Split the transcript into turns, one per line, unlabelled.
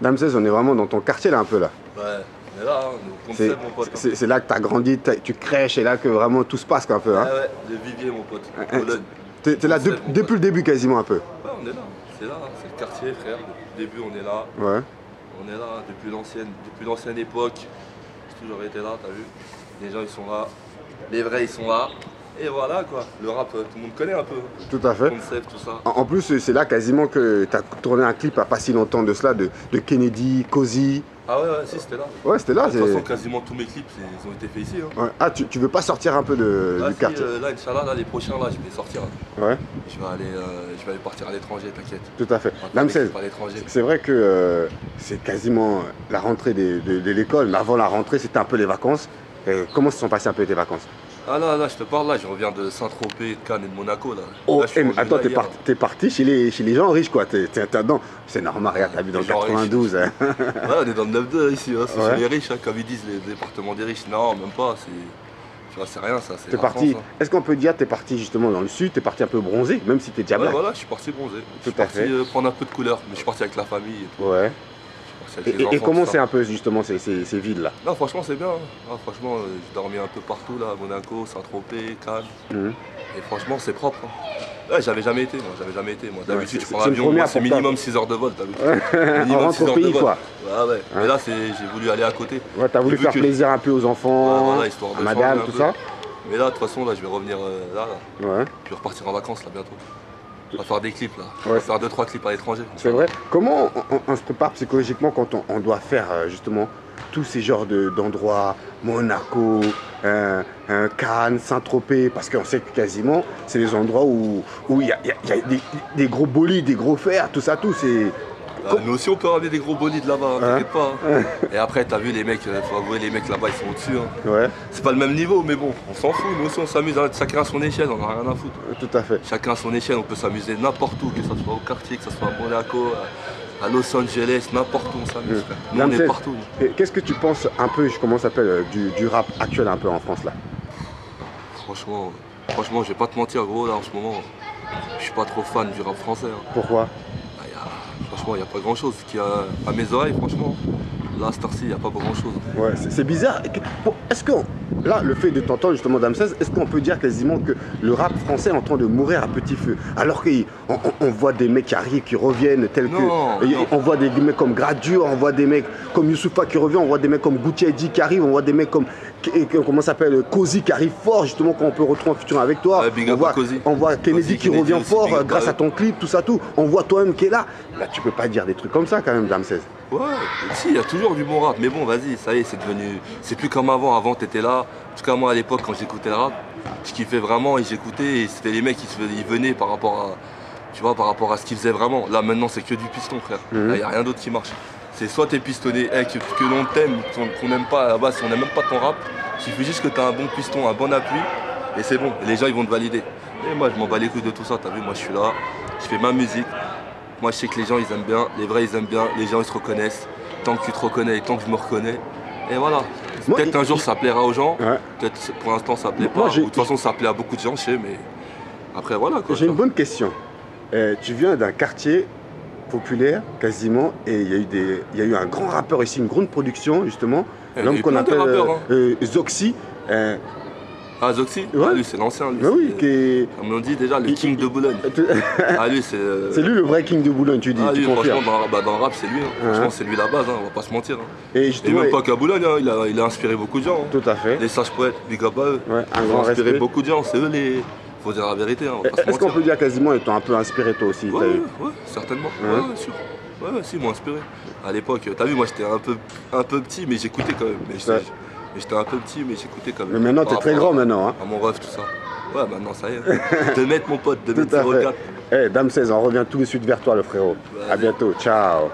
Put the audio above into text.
Dame 16, on est vraiment dans ton quartier là un peu là.
Ouais, on est là, hein, nous concept mon pote.
C'est là que tu as grandi, tu crèches et là que vraiment tout se passe un peu. Hein.
Ouais, le vivier mon pote.
T'es là depuis le début quasiment un peu.
Ouais, on est là, c'est là, c'est le quartier frère. Depuis le début on est là.
Ouais.
On est là depuis l'ancienne époque. J'ai toujours été là, t'as vu. Les gens ils sont là, les vrais ils sont là. Et voilà quoi, le rap tout le monde connaît un peu.
Tout à fait.
Concept, tout ça.
En plus c'est là quasiment que tu as tourné un clip à pas si longtemps de cela de Kennedy, Cozy.
Ah ouais, si c'était là.
Ouais, c'était là.
De toute façon quasiment tous mes clips ils ont été faits ici. Hein.
Ouais. Ah tu veux pas sortir un peu du quartier
là Inch'Allah, là les prochains là je vais sortir.
Ouais.
Je vais aller partir à l'étranger, t'inquiète.
Tout à fait. Dame 16, c'est vrai que c'est quasiment la rentrée de l'école, mais avant la rentrée c'était un peu les vacances. Comment se sont passées un peu tes vacances?
Ah là, je te parle, là, je reviens de Saint-Tropez, de Cannes et de Monaco, là.
Oh,
là,
attends, t'es parti chez les gens riches, quoi. T'es dedans. C'est normal, regarde, t'habites dans le 92. Hein.
Ouais, on est dans le 9-2 ici, hein. C'est chez les riches, hein, comme ils disent, les départements des riches. Non, même pas, tu vois, c'est rien, ça.
T'es parti, France, hein. Est-ce qu'on peut dire que t'es parti justement dans le sud, t'es parti un peu bronzé, même si t'es déjà black?
Voilà, je suis parti bronzé.
Tout à fait.
Je suis parti prendre un peu de couleur, mais je suis parti avec la famille et tout.
Ouais. Et comment c'est un peu justement ces villes-là?
Non, franchement, c'est bien. Hein. Ah, franchement, j'ai dormi un peu partout, là, à Monaco, Saint-Tropez, Cannes. Et franchement, c'est propre. Hein. Ouais, j'avais jamais été, moi. D'habitude, je prends l'avion, c'est minimum 6 heures de vol, t'as vu?
Minimum 6 heures de vol. Quoi.
Ouais. Mais là, j'ai voulu aller à côté.
Ouais, t'as voulu faire plaisir un peu aux enfants,
voilà, histoire de
à madame, tout ça.
Mais là, de toute façon, là, je vais revenir là.
Ouais.
Je vais repartir en vacances, là, bientôt. On va faire des clips là, on va faire 2-3 clips à l'étranger. C'est
vrai. Comment on se prépare psychologiquement quand on doit faire justement tous ces genres d'endroits, Monaco, Cannes, Saint-Tropez, parce qu'on sait que quasiment c'est des endroits où il y a des gros bolides, des gros fers, tout ça, tout c'est...
Nous aussi on peut ramener des gros bolides là-bas, t'inquiète pas. Et après t'as vu les mecs, faut avouer les mecs là-bas ils sont au-dessus. Hein.
Ouais.
C'est pas le même niveau mais bon, on s'en fout, nous aussi on s'amuse, chacun à son échelle, on n'a rien à foutre.
Tout à fait.
Chacun à son échelle, on peut s'amuser n'importe où, que ce soit au quartier, que ce soit à Monaco, à Los Angeles, n'importe où on s'amuse. Nous on est partout.
Qu'est-ce que tu penses un peu, comment ça s'appelle, du rap actuel un peu en France là?
Franchement, je vais pas te mentir gros là en ce moment, je suis pas trop fan du rap français. Hein.
Pourquoi?
Franchement, il n'y a pas grand chose qui a à mes oreilles, franchement. Là, à cette heure-ci, il n'y a pas grand chose.
Ouais, c'est bizarre. Est-ce que, là, le fait de t'entendre justement Dame 16, est-ce qu'on peut dire quasiment que le rap français est en train de mourir à petit feu? Alors qu'on voit des mecs qui arrivent, qui reviennent, tels que. On voit des mecs comme Gradure, on voit des mecs comme Youssoupha qui revient, on voit des mecs comme Gucci Eddy qui arrivent, on voit des mecs comme. Comment ça s'appelle, Cozy qui arrive fort, justement, quand on peut retrouver un futur avec toi.
Ouais,
on voit Kennedy qui revient fort grâce à ton clip, tout ça, tout. On voit toi-même qui est là. Là, tu peux pas dire des trucs comme ça quand même, Dame 16.
Ouais, si, il y a toujours du bon rap, mais bon, vas-y, ça y est, c'est plus comme avant. Avant, t'étais là. En tout cas, moi, à l'époque, quand j'écoutais le rap, je kiffais vraiment et j'écoutais. Et c'était les mecs ils venaient par rapport à ce qu'ils faisaient vraiment. Là, maintenant, c'est que du piston, frère. Là, il n'y a rien d'autre qui marche. C'est soit t'es pistonné, que l'on t'aime, qu'on n'aime pas, à la base, si on n'aime même pas ton rap, il suffit juste que tu as un bon piston, un bon appui, et c'est bon. Et les gens, ils vont te valider. Et moi, je m'en bats les couilles de tout ça, t'as vu, moi, je suis là, je fais ma musique. Moi, je sais que les gens, ils aiment bien, les vrais, ils aiment bien, les gens, ils se reconnaissent. Tant que tu te reconnais et tant que je me reconnais. Et voilà. Peut-être un jour, ça plaira aux gens. Ouais. Peut-être, pour l'instant, ça plaît pas. Ou de toute façon, ça plaît à beaucoup de gens, je sais, mais après, voilà, quoi.
J'ai une bonne question. Tu viens d'un quartier populaire quasiment et il y a eu un grand rappeur ici, une grande production justement, l'homme qu'on appelle Zoxy.
Ah, Zoxy?
Ouais.
Ah, lui, c'est l'ancien, lui.
Oui,
comme on dit déjà, le King de Boulogne. Ah, lui, c'est...
C'est lui le vrai King de Boulogne, tu dis.
Ah, lui,
tu
franchement, dans le rap, c'est lui. Hein. Franchement, c'est lui la base, hein, on va pas se mentir. Hein. Et même pas qu'à Boulogne, hein, il a inspiré beaucoup de gens. Hein.
Tout à fait.
Les sages poètes, big up à eux.
Ouais,
il a inspiré beaucoup de gens, c'est eux les... Faut dire la vérité, hein,
est-ce qu'on peut dire quasiment ils t'ont un peu inspiré toi aussi?
Ouais, certainement. Ouais, sûr. Ouais, si, ils m'ont inspiré. À l'époque, t'as vu, moi j'étais un peu petit, mais j'écoutais quand même. J'étais un peu petit, mais j'écoutais quand même.
Mais maintenant, t'es très grand maintenant. Hein.
À mon rêve, tout ça. Ouais, maintenant, ça y est. 2 mètres, mon pote, 2 mètres 04.
Dame 16, on revient tout de suite vers toi, le frérot. A bientôt, ciao.